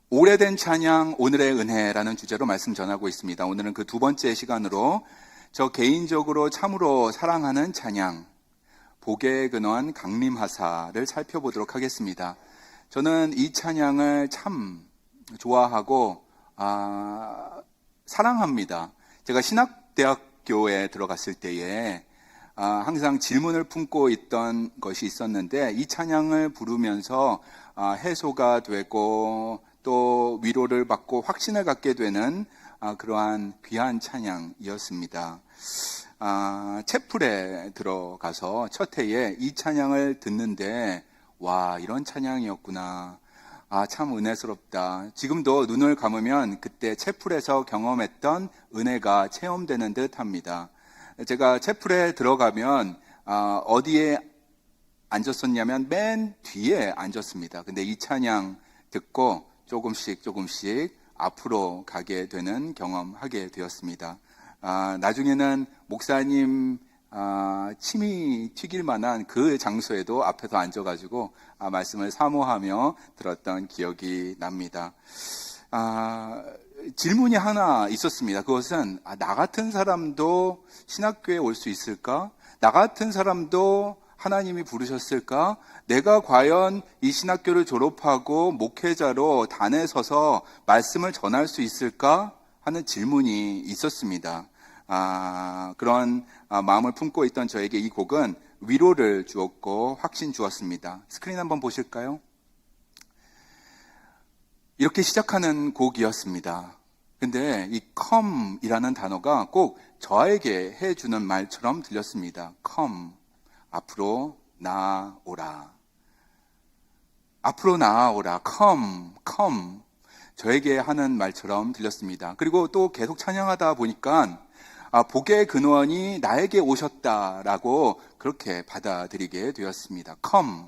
오래된 찬양, 오늘의 은혜라는 주제로 말씀 전하고 있습니다. 오늘은 그 두 번째 시간으로 저 개인적으로 참으로 사랑하는 찬양, 복의 근원 강림하사를 살펴보도록 하겠습니다. 저는 이 찬양을 참 좋아하고 사랑합니다. 제가 신학대학교에 들어갔을 때에 항상 질문을 품고 있던 것이 있었는데 이 찬양을 부르면서 해소가 되고 또 위로를 받고 확신을 갖게 되는 그러한 귀한 찬양이었습니다. 채플에 들어가서 첫 해에 이 찬양을 듣는데 와, 이런 찬양이었구나. 참 은혜스럽다. 지금도 눈을 감으면 그때 채플에서 경험했던 은혜가 체험되는 듯 합니다. 제가 채플에 들어가면 어디에 앉았었냐면 맨 뒤에 앉았습니다. 근데 이 찬양 듣고 조금씩 앞으로 가게 되는 경험하게 되었습니다. 나중에는 목사님 침이 튀길 만한 그 장소에도 앞에서 앉아가지고 말씀을 사모하며 들었던 기억이 납니다. 질문이 하나 있었습니다. 그것은 나 같은 사람도 신학교에 올 수 있을까? 나 같은 사람도 하나님이 부르셨을까? 내가 과연 이 신학교를 졸업하고 목회자로 단에 서서 말씀을 전할 수 있을까? 하는 질문이 있었습니다. 그런 마음을 품고 있던 저에게 이 곡은 위로를 주었고 확신 주었습니다. 스크린 한번 보실까요? 이렇게 시작하는 곡이었습니다. 근데 이 come이라는 단어가 꼭 저에게 해주는 말처럼 들렸습니다. come, 앞으로 나아오라. 앞으로 나아오라. come. 저에게 하는 말처럼 들렸습니다. 그리고 또 계속 찬양하다 보니까 복의 근원이 나에게 오셨다라고 그렇게 받아들이게 되었습니다. come.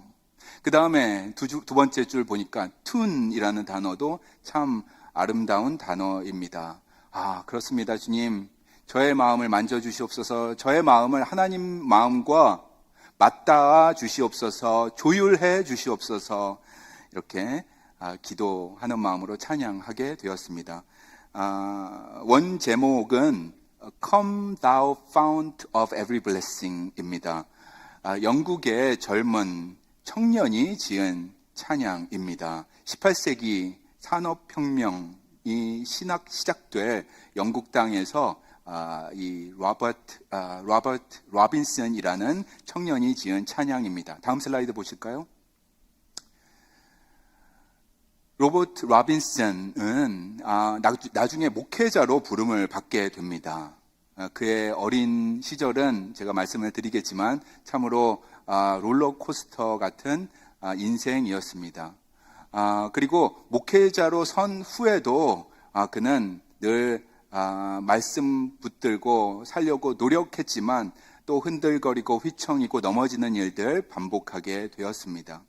그 다음에 두 번째 줄 보니까 tune이라는 단어도 참 아름다운 단어입니다. 그렇습니다. 주님, 저의 마음을 만져주시옵소서. 저의 마음을 하나님 마음과 맞닿아 주시옵소서. 조율해 주시옵소서. 이렇게 기도하는 마음으로 찬양하게 되었습니다. 원 제목은 Come Thou Fount of Every Blessing 입니다. 영국의 젊은 청년이 지은 찬양입니다. 18세기 산업혁명이 시작돼 영국 땅에서 이 로버트 로빈슨이라는 청년이 지은 찬양입니다. 다음 슬라이드 보실까요? 로버트 로빈슨은 나중에 목회자로 부름을 받게 됩니다. 그의 어린 시절은 제가 말씀을 드리겠지만 참으로 롤러코스터 같은 인생이었습니다. 그리고 목회자로 선 후에도 그는 늘 말씀 붙들고 살려고 노력했지만 또 흔들거리고 휘청이고 넘어지는 일들 반복하게 되었습니다.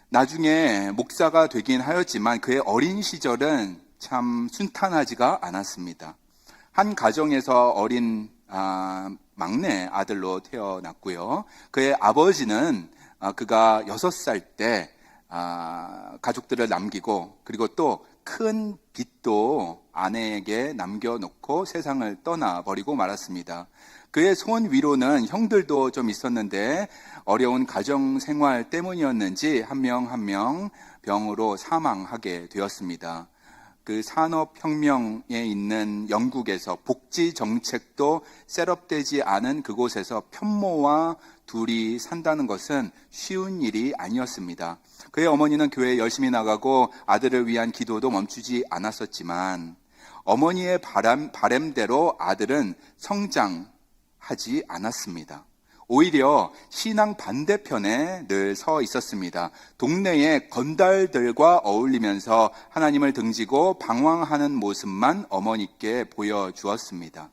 나중에 목사가 되긴 하였지만 그의 어린 시절은 참 순탄하지가 않았습니다. 한 가정에서 어린 막내 아들로 태어났고요. 그의 아버지는 그가 6살 때 가족들을 남기고 그리고 또 큰 빚도 아내에게 남겨놓고 세상을 떠나버리고 말았습니다. 그의 소원 위로는 형들도 좀 있었는데 어려운 가정 생활 때문이었는지 한 명 한 명 병으로 사망하게 되었습니다. 그 산업혁명에 있는 영국에서 복지 정책도 셋업되지 않은 그곳에서 편모와 둘이 산다는 것은 쉬운 일이 아니었습니다. 그의 어머니는 교회에 열심히 나가고 아들을 위한 기도도 멈추지 않았었지만 어머니의 바람대로 아들은 성장하지 않았습니다. 오히려 신앙 반대편에 늘 서 있었습니다. 동네의 건달들과 어울리면서 하나님을 등지고 방황하는 모습만 어머니께 보여주었습니다.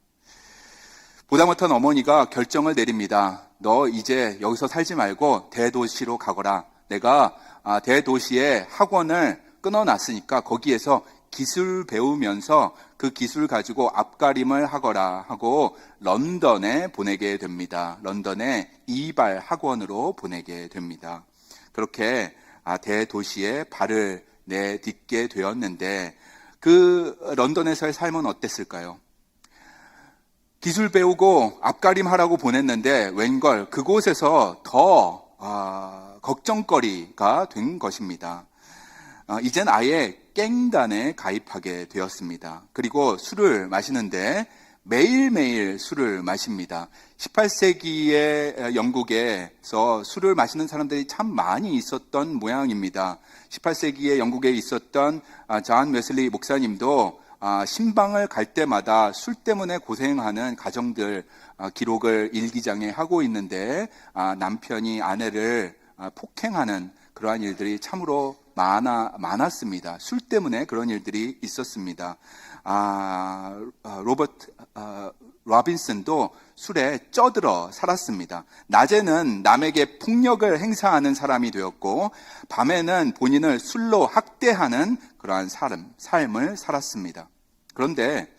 보다 못한 어머니가 결정을 내립니다. 너 이제 여기서 살지 말고 대도시로 가거라. 내가 대도시의 학원을 끊어놨으니까 거기에서 기술 배우면서 그 기술 가지고 앞가림을 하거라 하고 런던에 보내게 됩니다. 런던의 이발 학원으로 보내게 됩니다. 그렇게 대도시에 발을 내딛게 되었는데 그 런던에서의 삶은 어땠을까요? 기술 배우고 앞가림하라고 보냈는데 웬걸 그곳에서 더 걱정거리가 된 것입니다. 이젠 아예 깽단에 가입하게 되었습니다. 그리고 술을 마시는데 매일매일 술을 마십니다. 18세기의 영국에서 술을 마시는 사람들이 참 많이 있었던 모양입니다. 18세기의 영국에 있었던 존 웨슬리 목사님도 신방을 갈 때마다 술 때문에 고생하는 가정들 기록을 일기장에 하고 있는데 남편이 아내를 폭행하는 그러한 일들이 참으로 많았습니다. 술 때문에 그런 일들이 있었습니다. 로버트 로빈슨도 술에 쪄들어 살았습니다. 낮에는 남에게 폭력을 행사하는 사람이 되었고 밤에는 본인을 술로 학대하는 그러한 삶을 살았습니다. 그런데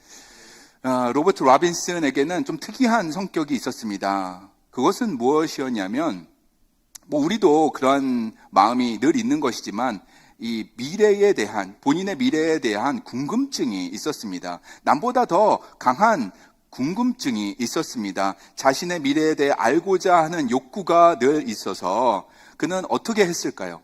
로버트 로빈슨에게는 좀 특이한 성격이 있었습니다. 그것은 무엇이었냐면 우리도 그런 마음이 늘 있는 것이지만 이 미래에 대한 본인의 미래에 대한 궁금증이 있었습니다. 남보다 더 강한 궁금증이 있었습니다. 자신의 미래에 대해 알고자 하는 욕구가 늘 있어서 그는 어떻게 했을까요?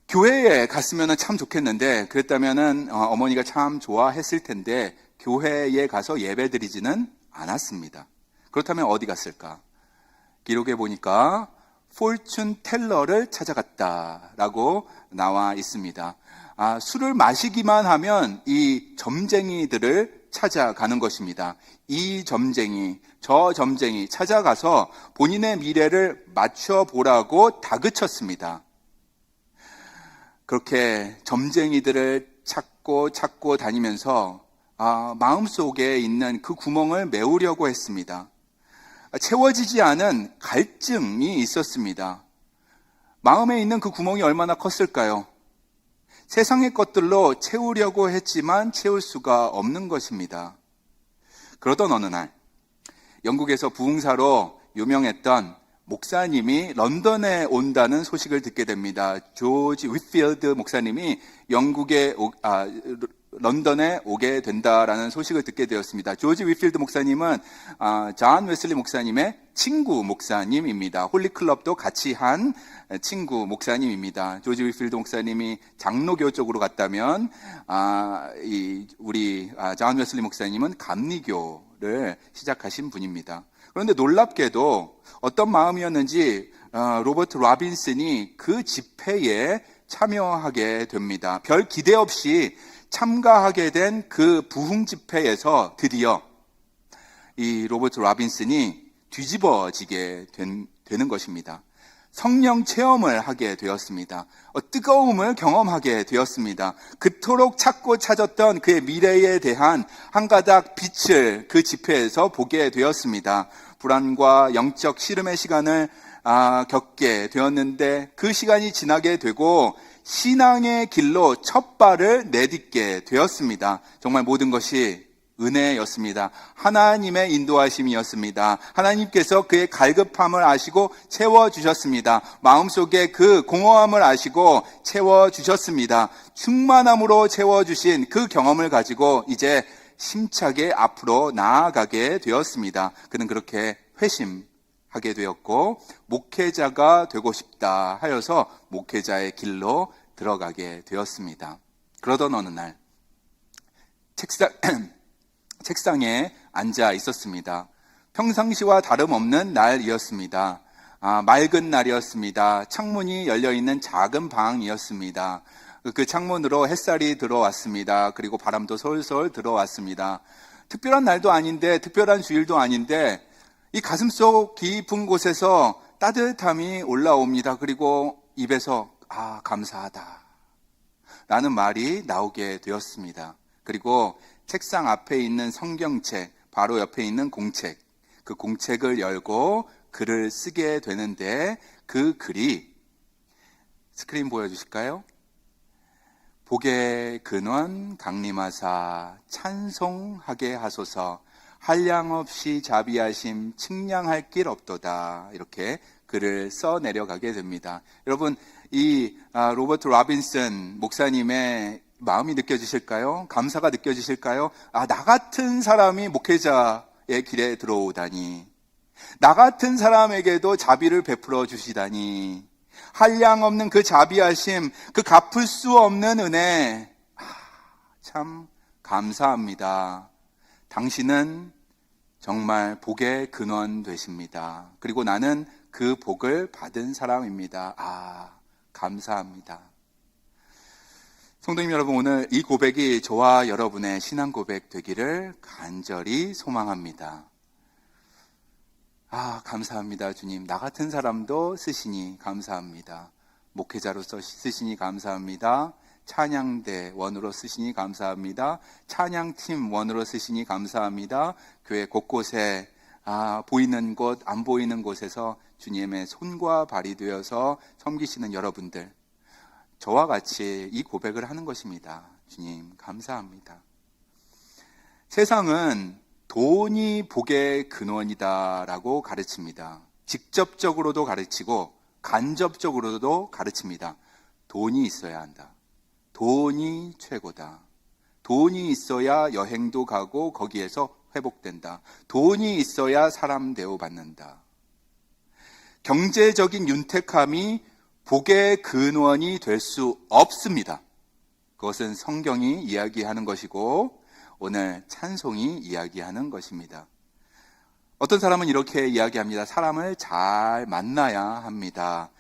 교회에 갔으면 참 좋겠는데 그랬다면 어머니가 참 좋아했을 텐데 교회에 가서 예배드리지는 않았습니다. 그렇다면 어디 갔을까? 기록에 보니까 포춘 텔러를 찾아갔다라고 나와 있습니다. 술을 마시기만 하면 이 점쟁이들을 찾아가는 것입니다. 이 점쟁이, 저 점쟁이 찾아가서 본인의 미래를 맞춰보라고 다그쳤습니다. 그렇게 점쟁이들을 찾고 다니면서 마음속에 있는 그 구멍을 메우려고 했습니다. 채워지지 않은 갈증이 있었습니다. 마음에 있는 그 구멍이 얼마나 컸을까요? 세상의 것들로 채우려고 했지만 채울 수가 없는 것입니다. 그러던 어느 날 영국에서 부흥사로 유명했던 목사님이 런던에 온다는 소식을 듣게 됩니다. 조지 윗필드 목사님이 런던에 오게 된다라는 소식을 듣게 되었습니다. 조지 윗필드 목사님은 존 웨슬리 목사님의 친구 목사님입니다. 홀리클럽도 같이 한 친구 목사님입니다. 조지 윗필드 목사님이 장로교 쪽으로 갔다면 우리 존 웨슬리 목사님은 감리교를 시작하신 분입니다. 그런데 놀랍게도 어떤 마음이었는지 로버트 로빈슨이 그 집회에 참여하게 됩니다. 별 기대 없이 참가하게 된 그 부흥 집회에서 드디어 이 로버트 로빈슨이 뒤집어지게 되는 것입니다. 성령 체험을 하게 되었습니다. 뜨거움을 경험하게 되었습니다. 그토록 찾고 찾았던 그의 미래에 대한 한 가닥 빛을 그 집회에서 보게 되었습니다. 불안과 영적 씨름의 시간을 겪게 되었는데 그 시간이 지나게 되고 신앙의 길로 첫 발을 내딛게 되었습니다. 정말 모든 것이 은혜였습니다. 하나님의 인도하심이었습니다. 하나님께서 그의 갈급함을 아시고 채워주셨습니다. 마음속에 그 공허함을 아시고 채워주셨습니다. 충만함으로 채워주신 그 경험을 가지고 이제 힘차게 앞으로 나아가게 되었습니다. 그는 그렇게 회심하게 되었고 목회자가 되고 싶다 하여서 목회자의 길로 들어가게 되었습니다. 그러던 어느 날 책상에 앉아 있었습니다. 평상시와 다름없는 날이었습니다. 맑은 날이었습니다. 창문이 열려있는 작은 방이었습니다. 그 창문으로 햇살이 들어왔습니다. 그리고 바람도 솔솔 들어왔습니다. 특별한 날도 아닌데 특별한 주일도 아닌데 이 가슴속 깊은 곳에서 따뜻함이 올라옵니다. 그리고 입에서 감사하다 라는 말이 나오게 되었습니다. 그리고 책상 앞에 있는 성경책, 바로 옆에 있는 공책, 그 공책을 열고 글을 쓰게 되는데 그 글이 스크린 보여주실까요? 복의 근원 강림하사 찬송하게 하소서 한량없이 자비하심 측량할 길 없도다. 이렇게 글을 써 내려가게 됩니다. 여러분, 이 로버트 로빈슨 목사님의 마음이 느껴지실까요? 감사가 느껴지실까요? 나 같은 사람이 목회자의 길에 들어오다니, 나 같은 사람에게도 자비를 베풀어 주시다니, 한량없는 그 자비하심, 그 갚을 수 없는 은혜, 참 감사합니다. 당신은 정말 복의 근원 되십니다. 그리고 나는 그 복을 받은 사람입니다. 감사합니다. 성도님 여러분, 오늘 이 고백이 저와 여러분의 신앙 고백 되기를 간절히 소망합니다. 감사합니다, 주님. 나 같은 사람도 쓰시니 감사합니다. 목회자로서 쓰시니 감사합니다. 찬양대 원으로 쓰시니 감사합니다. 찬양팀 원으로 쓰시니 감사합니다. 교회 곳곳에 보이는 곳, 안 보이는 곳에서 주님의 손과 발이 되어서 섬기시는 여러분들, 저와 같이 이 고백을 하는 것입니다. 주님 감사합니다. 세상은 돈이 복의 근원이다라고 가르칩니다. 직접적으로도 가르치고 간접적으로도 가르칩니다. 돈이 있어야 한다. 돈이 최고다. 돈이 있어야 여행도 가고 거기에서 회복된다. 돈이 있어야 사람 대우받는다. 경제적인 윤택함이 복의 근원이 될 수 없습니다. 그것은 성경이 이야기하는 것이고 오늘 찬송이 이야기하는 것입니다. 어떤 사람은 이렇게 이야기합니다. 사람을 잘 만나야 합니다.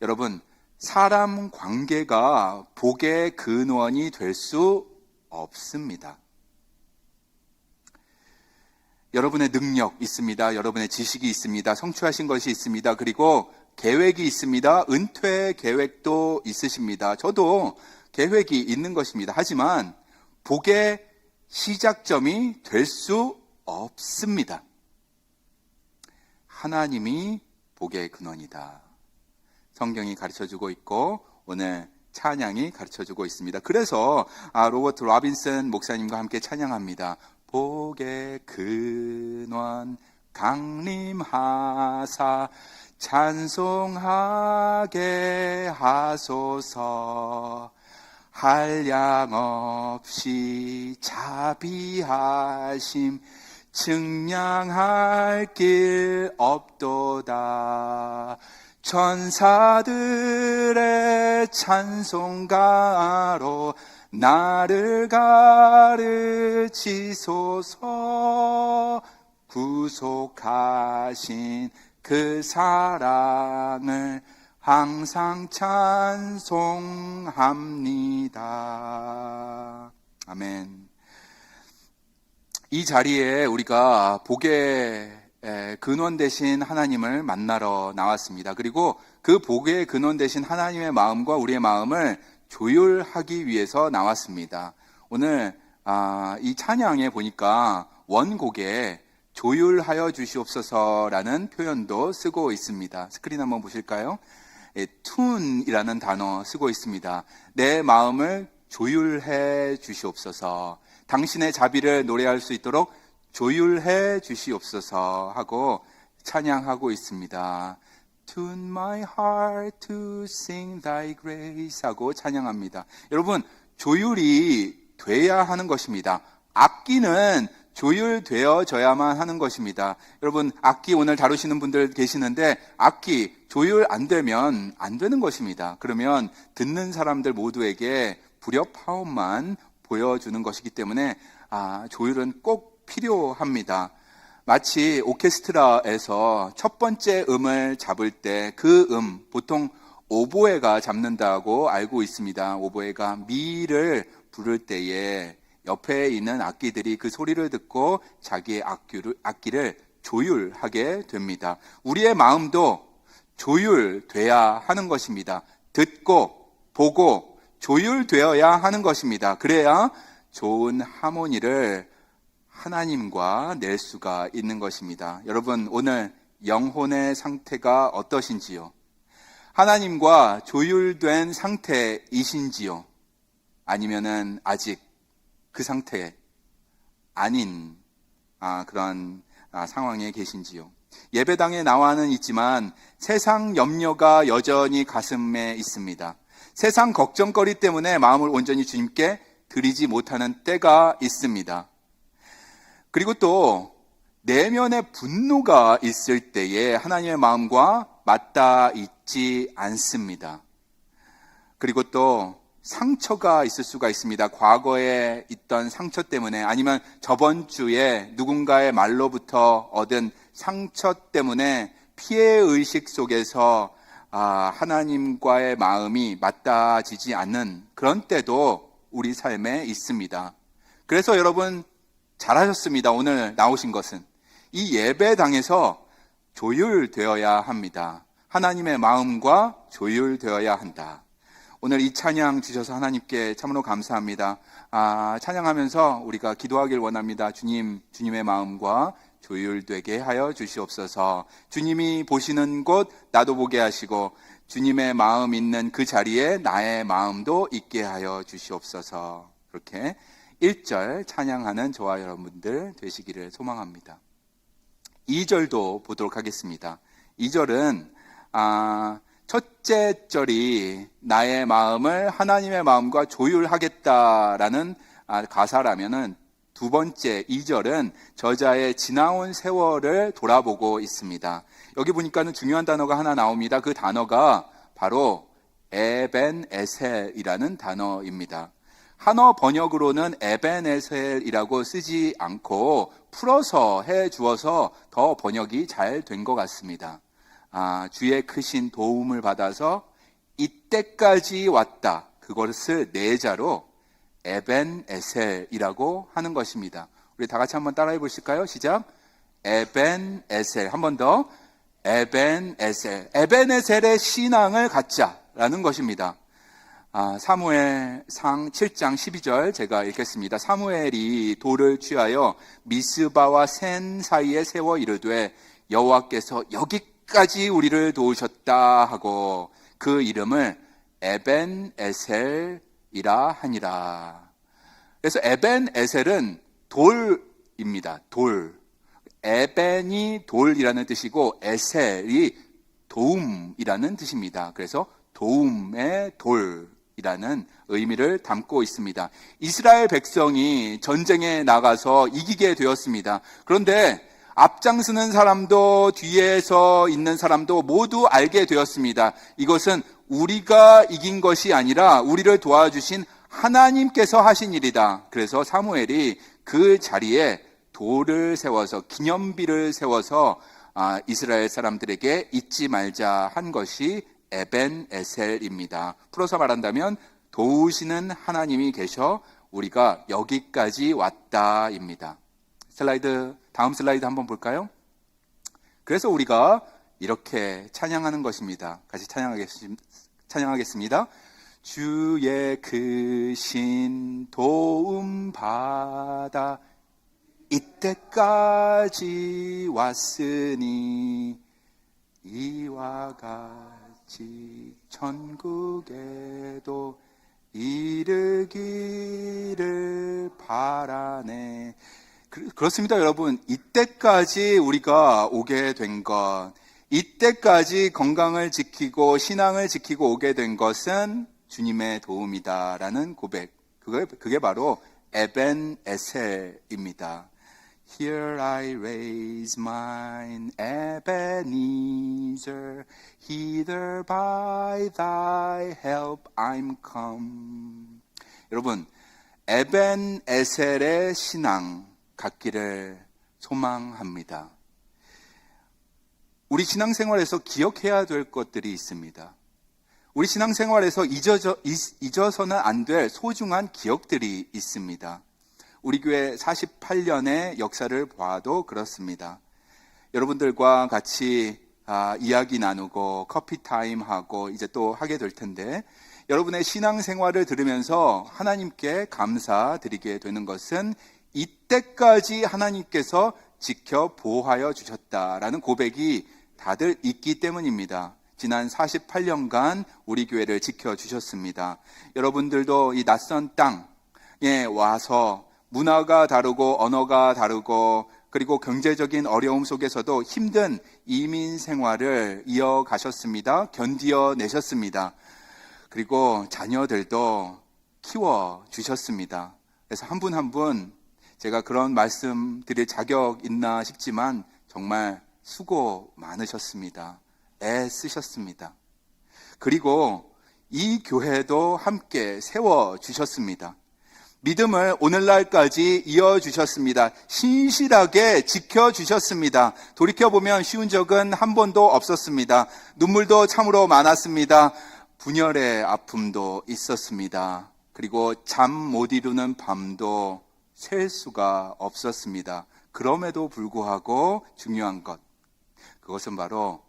여러분, 사람 관계가 복의 근원이 될 수 없습니다. 여러분의 능력 있습니다. 여러분의 지식이 있습니다. 성취하신 것이 있습니다. 그리고 계획이 있습니다. 은퇴 계획도 있으십니다. 저도 계획이 있는 것입니다. 하지만 복의 시작점이 될 수 없습니다. 하나님이 복의 근원이다. 성경이 가르쳐주고 있고 오늘 찬양이 가르쳐주고 있습니다. 그래서 로버트 로빈슨 목사님과 함께 찬양합니다. 복의 근원 강림하사 찬송하게 하소서. 한량없이 자비하심 측량할 길 없도다. 천사들의 찬송가로 나를 가르치소서. 구속하신 그 사랑을 항상 찬송합니다. 아멘. 이 자리에 우리가 복의 근원 되신 하나님을 만나러 나왔습니다. 그리고 그 복의 근원 되신 하나님의 마음과 우리의 마음을 조율하기 위해서 나왔습니다. 오늘 이 찬양에 보니까 원곡에 조율하여 주시옵소서라는 표현도 쓰고 있습니다. 스크린 한번 보실까요? 툰이라는 단어 쓰고 있습니다. 내 마음을 조율해 주시옵소서. 당신의 자비를 노래할 수 있도록 조율해 주시옵소서 하고 찬양하고 있습니다. Tune my heart to sing thy grace 하고 찬양합니다. 여러분, 조율이 돼야 하는 것입니다. 악기는 조율되어져야만 하는 것입니다. 여러분, 악기 오늘 다루시는 분들 계시는데 악기 조율 안 되면 안 되는 것입니다. 그러면 듣는 사람들 모두에게 불협화음만 보여주는 것이기 때문에 조율은 꼭 필요합니다. 마치 오케스트라에서 첫 번째 음을 잡을 때 그 보통 오보에가 잡는다고 알고 있습니다. 오보에가 미를 부를 때에 옆에 있는 악기들이 그 소리를 듣고 자기의 악기를 조율하게 됩니다. 우리의 마음도 조율돼야 하는 것입니다. 듣고 보고 조율되어야 하는 것입니다. 그래야 좋은 하모니를 하나님과 낼 수가 있는 것입니다. 여러분, 오늘 영혼의 상태가 어떠신지요? 하나님과 조율된 상태이신지요? 아니면은 아직 그 상태 아닌 그런 상황에 계신지요? 예배당에 나와는 있지만 세상 염려가 여전히 가슴에 있습니다. 세상 걱정거리 때문에 마음을 온전히 주님께 드리지 못하는 때가 있습니다. 그리고 또 내면의 분노가 있을 때에 하나님의 마음과 맞닿아 있지 않습니다. 그리고 또 상처가 있을 수가 있습니다. 과거에 있던 상처 때문에, 아니면 저번 주에 누군가의 말로부터 얻은 상처 때문에 피해의식 속에서 하나님과의 마음이 맞닿아지지 않는 그런 때도 우리 삶에 있습니다. 그래서 여러분 잘하셨습니다. 오늘 나오신 것은 이 예배당에서 조율되어야 합니다. 하나님의 마음과 조율되어야 한다. 오늘 이 찬양 주셔서 하나님께 참으로 감사합니다. 찬양하면서 우리가 기도하길 원합니다. 주님의 마음과 조율되게 하여 주시옵소서. 주님이 보시는 곳 나도 보게 하시고 주님의 마음 있는 그 자리에 나의 마음도 있게 하여 주시옵소서. 그렇게 1절 찬양하는 저와 여러분들 되시기를 소망합니다. 2절도 보도록 하겠습니다. 2절은 첫째 절이 나의 마음을 하나님의 마음과 조율하겠다라는 가사라면은 두 번째 2절은 저자의 지나온 세월을 돌아보고 있습니다. 여기 보니까는 중요한 단어가 하나 나옵니다. 그 단어가 바로 에벤에셀이라는 단어입니다. 한어 번역으로는 에벤에셀이라고 쓰지 않고 풀어서 해 주어서 더 번역이 잘 된 것 같습니다. 주의 크신 도움을 받아서 이때까지 왔다. 그것을 내자로 에벤에셀이라고 하는 것입니다. 우리 다 같이 한번 따라해 보실까요? 시작. 에벤에셀. 한 번 더. 에벤에셀. 에벤에셀의 신앙을 갖자라는 것입니다. 사무엘상 7장 12절 제가 읽겠습니다. 사무엘이 돌을 취하여 미스바와 센 사이에 세워 이르되 여호와께서 여기까지 우리를 도우셨다 하고 그 이름을 에벤에셀이라 하니라. 그래서 에벤에셀은 돌입니다. 돌. 에벤이 돌이라는 뜻이고 에셀이 도움이라는 뜻입니다. 그래서 도움의 돌이라는 의미를 담고 있습니다. 이스라엘 백성이 전쟁에 나가서 이기게 되었습니다. 그런데 앞장서는 사람도 뒤에서 있는 사람도 모두 알게 되었습니다. 이것은 우리가 이긴 것이 아니라 우리를 도와주신 하나님께서 하신 일이다. 그래서 사무엘이 그 자리에 돌을 세워서 기념비를 세워서 이스라엘 사람들에게 잊지 말자 한 것이 에벤에셀입니다. 풀어서 말한다면 도우시는 하나님이 계셔 우리가 여기까지 왔다입니다. 다음 슬라이드 한번 볼까요? 그래서 우리가 이렇게 찬양하는 것입니다. 같이 찬양하겠습니다. 주의 크신 도움 받아 이때까지 왔으니 이와 같이 천국에도 이르기를 바라네. 그렇습니다, 여러분. 이때까지 우리가 오게 된 것, 이때까지 건강을 지키고 신앙을 지키고 오게 된 것은 주님의 도움이다라는 고백. 그게 바로 에벤에셀입니다. Here I raise mine Ebenezer, hither by thy help I'm come. 여러분, 에벤에셀의 신앙 갖기를 소망합니다. 우리 신앙생활에서 기억해야 될 것들이 있습니다. 우리 신앙생활에서 잊어서는 안 될 소중한 기억들이 있습니다. 우리 교회 48년의 역사를 봐도 그렇습니다. 여러분들과 같이 이야기 나누고 커피타임 하고 이제 또 하게 될 텐데 여러분의 신앙생활을 들으면서 하나님께 감사드리게 되는 것은 이때까지 하나님께서 지켜 보호하여 주셨다라는 고백이 다들 있기 때문입니다. 지난 48년간 우리 교회를 지켜주셨습니다. 여러분들도 이 낯선 땅에 와서 문화가 다르고 언어가 다르고 그리고 경제적인 어려움 속에서도 힘든 이민 생활을 이어가셨습니다. 견디어내셨습니다. 그리고 자녀들도 키워주셨습니다. 그래서 한 분 한 분 제가 그런 말씀 드릴 자격 있나 싶지만 정말 수고 많으셨습니다. 애 쓰셨습니다. 그리고 이 교회도 함께 세워주셨습니다. 믿음을 오늘날까지 이어주셨습니다. 신실하게 지켜주셨습니다. 돌이켜보면 쉬운 적은 한 번도 없었습니다. 눈물도 참으로 많았습니다. 분열의 아픔도 있었습니다. 그리고 잠 못 이루는 밤도 셀 수가 없었습니다. 그럼에도 불구하고 중요한 것, 그것은 바로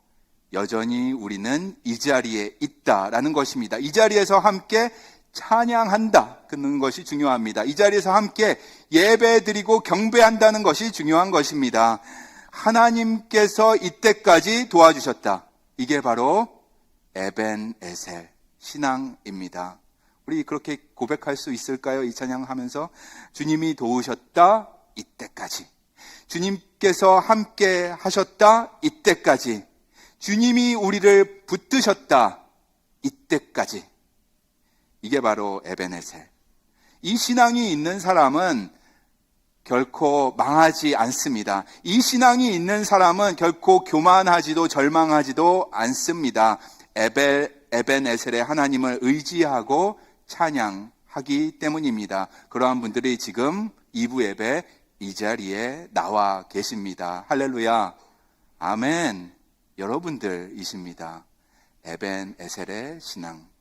여전히 우리는 이 자리에 있다라는 것입니다. 이 자리에서 함께 찬양한다 그는 것이 중요합니다. 이 자리에서 함께 예배드리고 경배한다는 것이 중요한 것입니다. 하나님께서 이때까지 도와주셨다. 이게 바로 에벤에셀 신앙입니다. 우리 그렇게 고백할 수 있을까요? 이 찬양하면서 주님이 도우셨다 이때까지, 주님께서 함께 하셨다 이때까지, 주님이 우리를 붙드셨다 이때까지. 이게 바로 에벤에셀. 이 신앙이 있는 사람은 결코 망하지 않습니다. 이 신앙이 있는 사람은 결코 교만하지도 절망하지도 않습니다. 에벤에셀의 하나님을 의지하고 찬양하기 때문입니다. 그러한 분들이 지금 2부 예배 이 자리에 나와 계십니다. 할렐루야. 아멘. 여러분들이십니다. 에벤에셀의 신앙.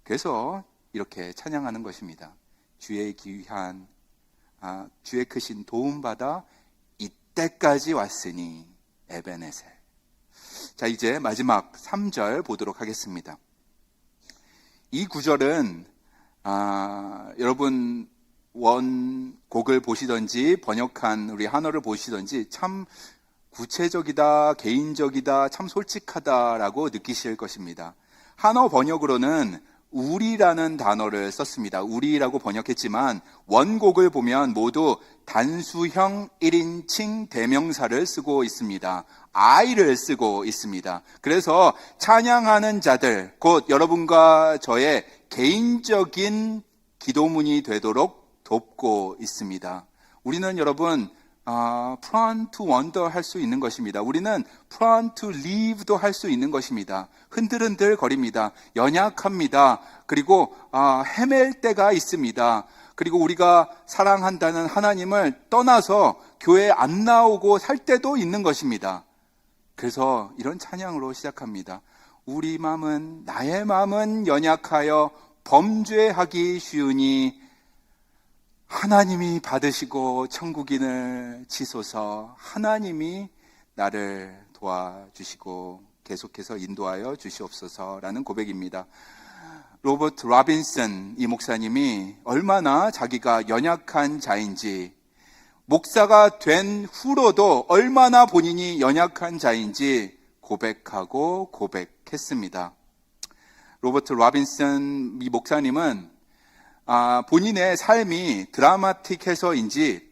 그래서 이렇게 찬양하는 것입니다. 주의 귀한, 주의 크신 도움받아 이때까지 왔으니 에벤에셀. 자, 이제 마지막 3절 보도록 하겠습니다. 이 구절은 여러분 원곡을 보시든지 번역한 우리 한어를 보시든지 참 구체적이다, 개인적이다, 참 솔직하다라고 느끼실 것입니다. 한어 번역으로는 우리라는 단어를 썼습니다. 우리라고 번역했지만 원곡을 보면 모두 단수형 1인칭 대명사를 쓰고 있습니다. I를 쓰고 있습니다. 그래서 찬양하는 자들, 곧 여러분과 저의 개인적인 기도문이 되도록 돕고 있습니다. 우리는 여러분 prone to wander 할 수 있는 것입니다. 우리는 prone to leave도 할 수 있는 것입니다. 흔들흔들 거립니다. 연약합니다. 그리고 헤맬 때가 있습니다. 그리고 우리가 사랑한다는 하나님을 떠나서 교회에 안 나오고 살 때도 있는 것입니다. 그래서 이런 찬양으로 시작합니다. 우리 맘은, 나의 맘은 연약하여 범죄하기 쉬우니 하나님이 받으시고 천국인을 치소서. 하나님이 나를 도와주시고 계속해서 인도하여 주시옵소서라는 고백입니다. 로버트 로빈슨 이 목사님이 얼마나 자기가 연약한 자인지, 목사가 된 후로도 얼마나 본인이 연약한 자인지 고백하고 고백했습니다. 로버트 로빈슨 이 목사님은 본인의 삶이 드라마틱해서인지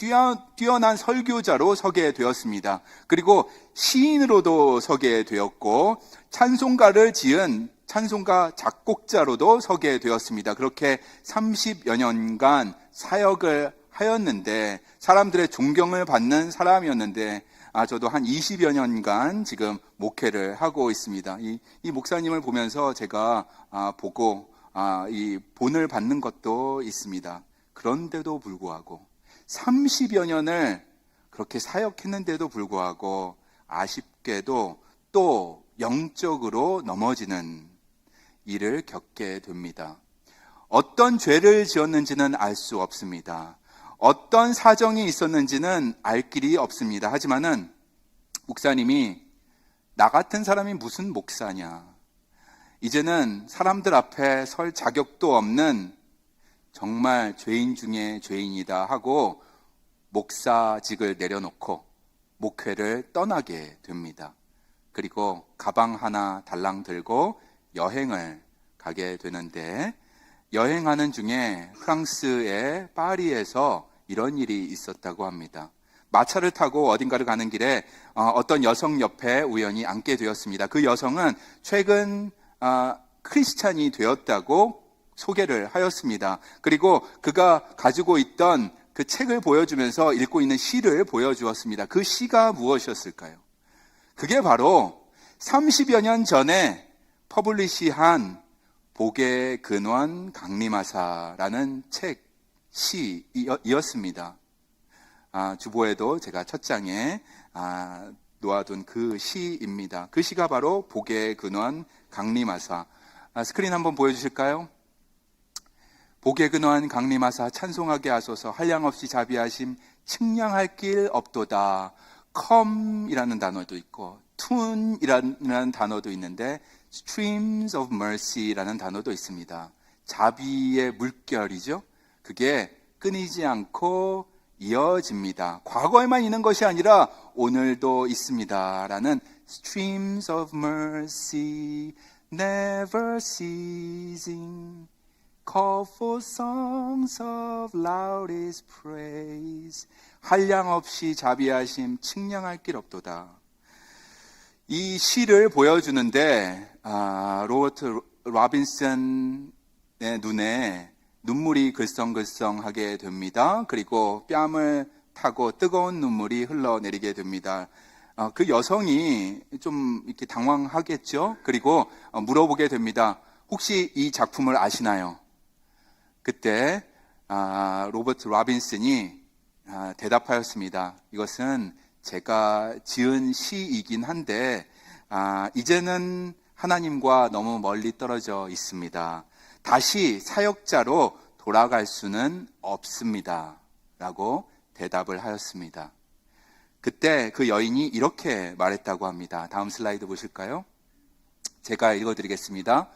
뛰어난 설교자로 서게 되었습니다. 그리고 시인으로도 서게 되었고 찬송가를 지은 찬송가 작곡자로도 서게 되었습니다. 그렇게 30여 년간 사역을 하였는데 사람들의 존경을 받는 사람이었는데 저도 한 20여 년간 지금 목회를 하고 있습니다. 이 목사님을 보면서 제가 보고 이 본을 받는 것도 있습니다. 그런데도 불구하고 30여 년을 그렇게 사역했는데도 불구하고 아쉽게도 또 영적으로 넘어지는 일을 겪게 됩니다. 어떤 죄를 지었는지는 알 수 없습니다. 어떤 사정이 있었는지는 알 길이 없습니다. 하지만은 목사님이 나 같은 사람이 무슨 목사냐, 이제는 사람들 앞에 설 자격도 없는 정말 죄인 중에 죄인이다 하고 목사직을 내려놓고 목회를 떠나게 됩니다. 그리고 가방 하나 달랑 들고 여행을 가게 되는데 여행하는 중에 프랑스의 파리에서 이런 일이 있었다고 합니다. 마차를 타고 어딘가를 가는 길에 어떤 여성 옆에 우연히 앉게 되었습니다. 그 여성은 최근 크리스찬이 되었다고 소개를 하였습니다. 그리고 그가 가지고 있던 그 책을 보여주면서 읽고 있는 시를 보여주었습니다. 그 시가 무엇이었을까요? 그게 바로 30여 년 전에 퍼블리시한 복의 근원 강림하사라는 책 시이었습니다. 주보에도 제가 첫 장에 놓아둔 그 시입니다. 그 시가 바로 복의 근원 강림하사. 스크린 한번 보여주실까요? 복의 근원 강림하사 찬송하게 하소서 한량없이 자비하심 측량할 길 없도다. come이라는 단어도 있고 tune이라는 단어도 있는데 streams of mercy라는 단어도 있습니다. 자비의 물결이죠. 그게 끊이지 않고 이어집니다. 과거에만 있는 것이 아니라 오늘도 있습니다. 라는 streams of mercy never ceasing call for songs of loudest praise 한량없이 자비하심 측량할 길 없도다. 이 시를 보여주는데 로버트 로빈슨의 눈에 눈물이 글썽글썽하게 됩니다. 그리고 뺨을 타고 뜨거운 눈물이 흘러내리게 됩니다. 그 여성이 좀 이렇게 당황하겠죠. 그리고 물어보게 됩니다. 혹시 이 작품을 아시나요? 그때 로버트 로빈슨이 대답하였습니다. 이것은 제가 지은 시이긴 한데 이제는 하나님과 너무 멀리 떨어져 있습니다. 다시 사역자로 돌아갈 수는 없습니다. 라고 대답을 하였습니다. 그때 그 여인이 이렇게 말했다고 합니다. 다음 슬라이드 보실까요? 제가 읽어드리겠습니다.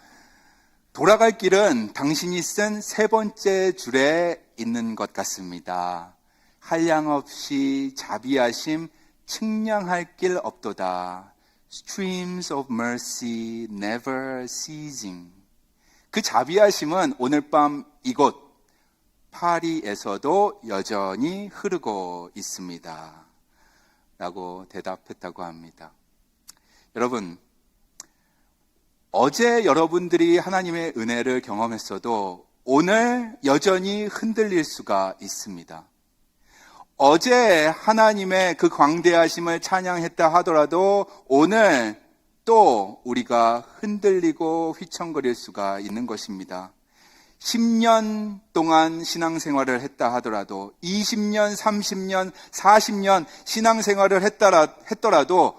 돌아갈 길은 당신이 쓴 세 번째 줄에 있는 것 같습니다. 한량없이 자비하심 측량할 길 없도다. Streams of mercy never ceasing. 그 자비하심은 오늘 밤 이곳 파리에서도 여전히 흐르고 있습니다. 라고 대답했다고 합니다. 여러분, 어제 여러분들이 하나님의 은혜를 경험했어도 오늘 여전히 흔들릴 수가 있습니다. 어제 하나님의 그 광대하심을 찬양했다 하더라도 오늘 또 우리가 흔들리고 휘청거릴 수가 있는 것입니다. 10년 동안 신앙생활을 했다 하더라도 20년, 30년, 40년 신앙생활을 했더라도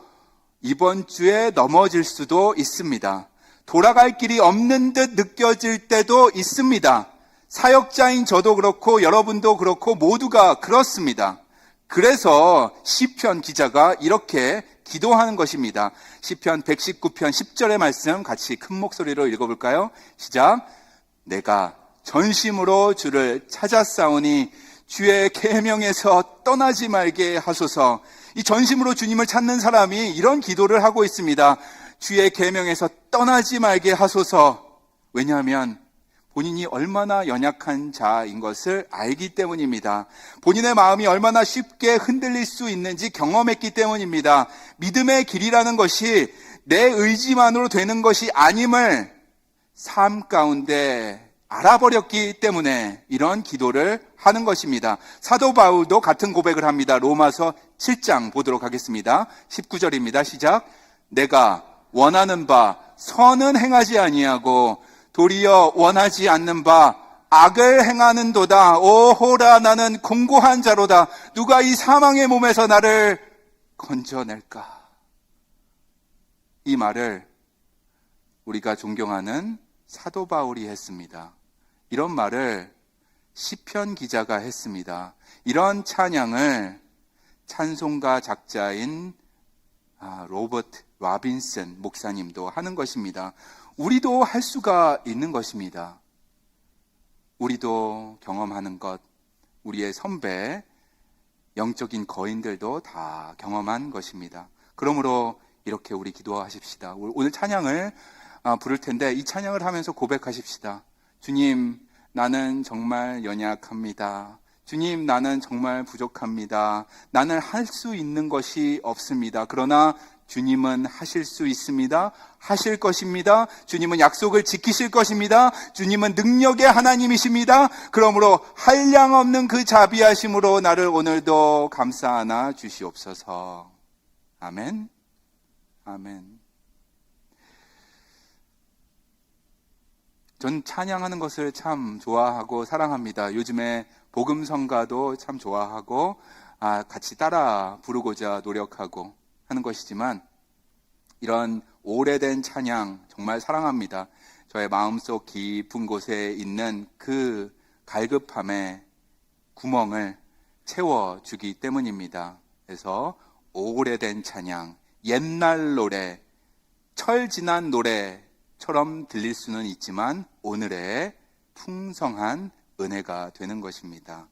이번 주에 넘어질 수도 있습니다. 돌아갈 길이 없는 듯 느껴질 때도 있습니다. 사역자인 저도 그렇고 여러분도 그렇고 모두가 그렇습니다. 그래서 시편 기자가 이렇게 기도하는 것입니다. 시편 119편 10절의 말씀 같이 큰 목소리로 읽어볼까요? 시작. 내가 전심으로 주를 찾았사오니 주의 계명에서 떠나지 말게 하소서. 이 전심으로 주님을 찾는 사람이 이런 기도를 하고 있습니다. 주의 계명에서 떠나지 말게 하소서. 왜냐하면 본인이 얼마나 연약한 자인 것을 알기 때문입니다. 본인의 마음이 얼마나 쉽게 흔들릴 수 있는지 경험했기 때문입니다. 믿음의 길이라는 것이 내 의지만으로 되는 것이 아님을 삶 가운데 알아버렸기 때문에 이런 기도를 하는 것입니다. 사도 바울도 같은 고백을 합니다. 로마서 7장 보도록 하겠습니다. 19절입니다. 시작. 내가 원하는 바 선은 행하지 아니하고 도리어 원하지 않는 바 악을 행하는도다. 오호라 나는 공고한 자로다. 누가 이 사망의 몸에서 나를 건져낼까? 이 말을 우리가 존경하는 사도 바울이 했습니다. 이런 말을 시편 기자가 했습니다. 이런 찬양을 찬송가 작자인 로버트 로빈슨 목사님도 하는 것입니다. 우리도 할 수가 있는 것입니다. 우리도 경험하는 것, 우리의 선배, 영적인 거인들도 다 경험한 것입니다. 그러므로 이렇게 우리 기도하십시다. 오늘 찬양을 부를 텐데 이 찬양을 하면서 고백하십시다. 주님, 나는 정말 연약합니다. 주님, 나는 정말 부족합니다. 나는 할 수 있는 것이 없습니다. 그러나 주님은 하실 수 있습니다. 하실 것입니다. 주님은 약속을 지키실 것입니다. 주님은 능력의 하나님이십니다. 그러므로 한량없는 그 자비하심으로 나를 오늘도 감싸 안아 주시옵소서. 아멘. 아멘. 전 찬양하는 것을 참 좋아하고 사랑합니다. 요즘에 복음성가도 참 좋아하고 같이 따라 부르고자 노력하고 하는 것이지만 이런 오래된 찬양 정말 사랑합니다. 저의 마음속 깊은 곳에 있는 그 갈급함의 구멍을 채워주기 때문입니다. 그래서 오래된 찬양, 옛날 노래, 철 지난 노래처럼 들릴 수는 있지만 오늘의 풍성한 은혜가 되는 것입니다.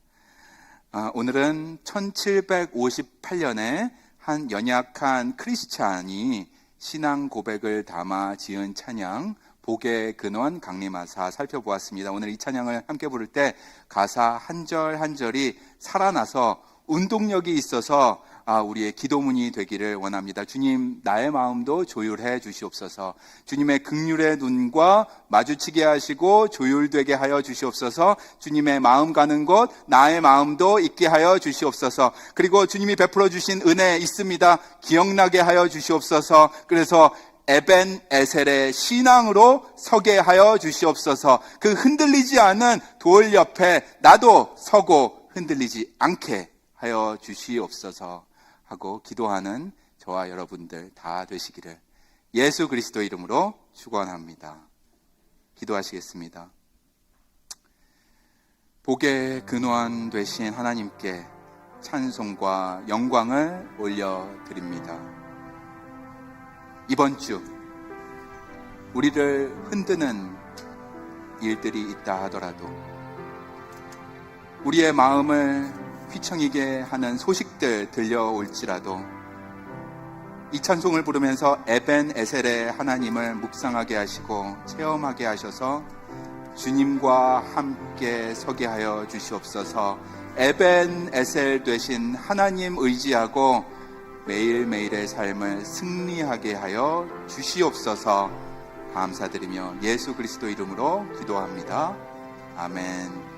오늘은 1758년에 한 연약한 크리스찬이 신앙 고백을 담아 지은 찬양 복의 근원 강림하사 살펴보았습니다. 오늘 이 찬양을 함께 부를 때 가사 한 절 한 절이 살아나서 운동력이 있어서 우리의 기도문이 되기를 원합니다. 주님, 나의 마음도 조율해 주시옵소서. 주님의 긍휼의 눈과 마주치게 하시고 조율되게 하여 주시옵소서. 주님의 마음 가는 곳 나의 마음도 있게 하여 주시옵소서. 그리고 주님이 베풀어 주신 은혜 있습니다. 기억나게 하여 주시옵소서. 그래서 에벤에셀의 신앙으로 서게 하여 주시옵소서. 그 흔들리지 않은 돌 옆에 나도 서고 흔들리지 않게 하여 주시옵소서 하고 기도하는 저와 여러분들 다 되시기를 예수 그리스도 이름으로 축원합니다. 기도하시겠습니다. 복의 근원 되신 하나님께 찬송과 영광을 올려드립니다. 이번 주 우리를 흔드는 일들이 있다 하더라도 우리의 마음을 휘청이게 하는 소식들 들려올지라도 이 찬송을 부르면서 에벤에셀의 하나님을 묵상하게 하시고 체험하게 하셔서 주님과 함께 서게 하여 주시옵소서. 에벤에셀 되신 하나님 의지하고 매일매일의 삶을 승리하게 하여 주시옵소서. 감사드리며 예수 그리스도 이름으로 기도합니다. 아멘.